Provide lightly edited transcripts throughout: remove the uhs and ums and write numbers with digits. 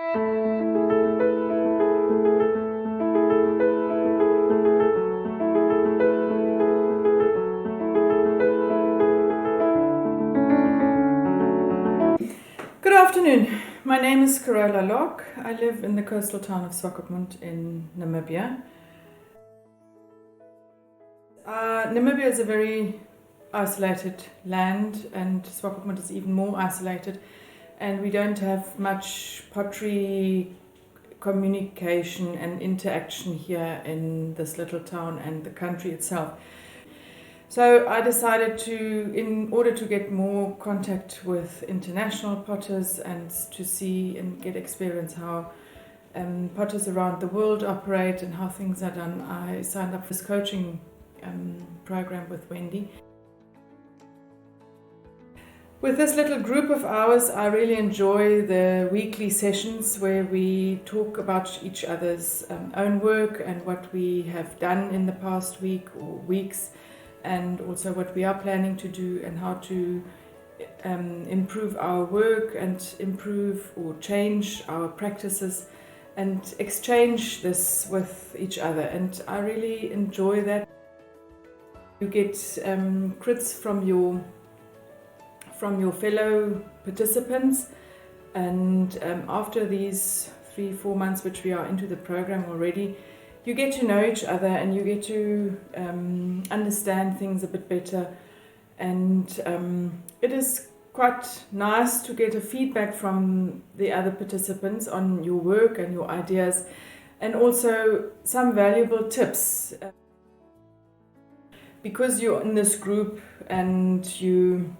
Good afternoon. My name is Carola Lorck. I live in the coastal town of Swakopmund in Namibia. Namibia is a very isolated land, and Swakopmund is even more isolated, and we don't have much pottery communication and interaction here in this little town and the country itself. So I decided to, in order to get more contact with international potters and to see and get experience how potters around the world operate and how things are done, I signed up for this coaching program with Wendy. With this little group of ours, I really enjoy the weekly sessions where we talk about each other's own work and what we have done in the past week or weeks, and also what we are planning to do and how to improve our work and improve or change our practices and exchange this with each other. And I really enjoy that. You get crits from your fellow participants, and after these 3-4 months which we are into the program already, you get to know each other and you get to understand things a bit better, and it is quite nice to get a feedback from the other participants on your work and your ideas, and also some valuable tips. Because you're in this group and you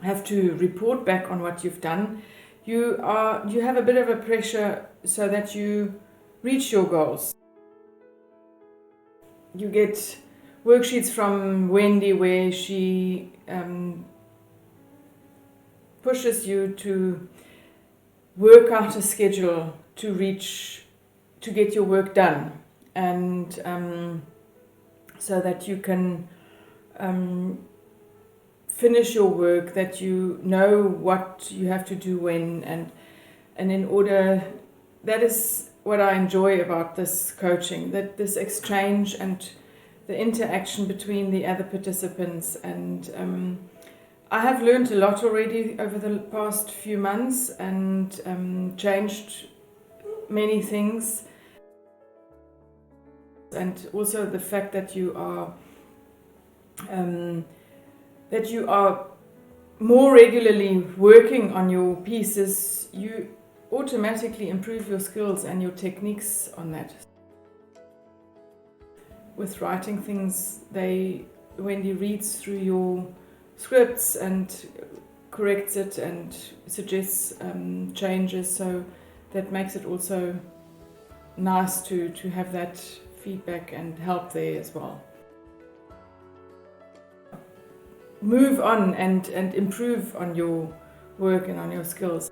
have to report back on what you've done, you have a bit of a pressure so that you reach your goals. You get worksheets from Wendy where she pushes you to work out a schedule to get your work done, and so that you can finish your work, that you know what you have to do when, and in order. That is what I enjoy about this coaching, that this exchange and the interaction between the other participants. And I have learned a lot already over the past few months and changed many things. And also the fact that you are more regularly working on your pieces, you automatically improve your skills and your techniques on that. With writing things, Wendy reads through your scripts and corrects it and suggests changes, so that makes it also nice to have that feedback and help there as well. Move on and improve on your work and on your skills.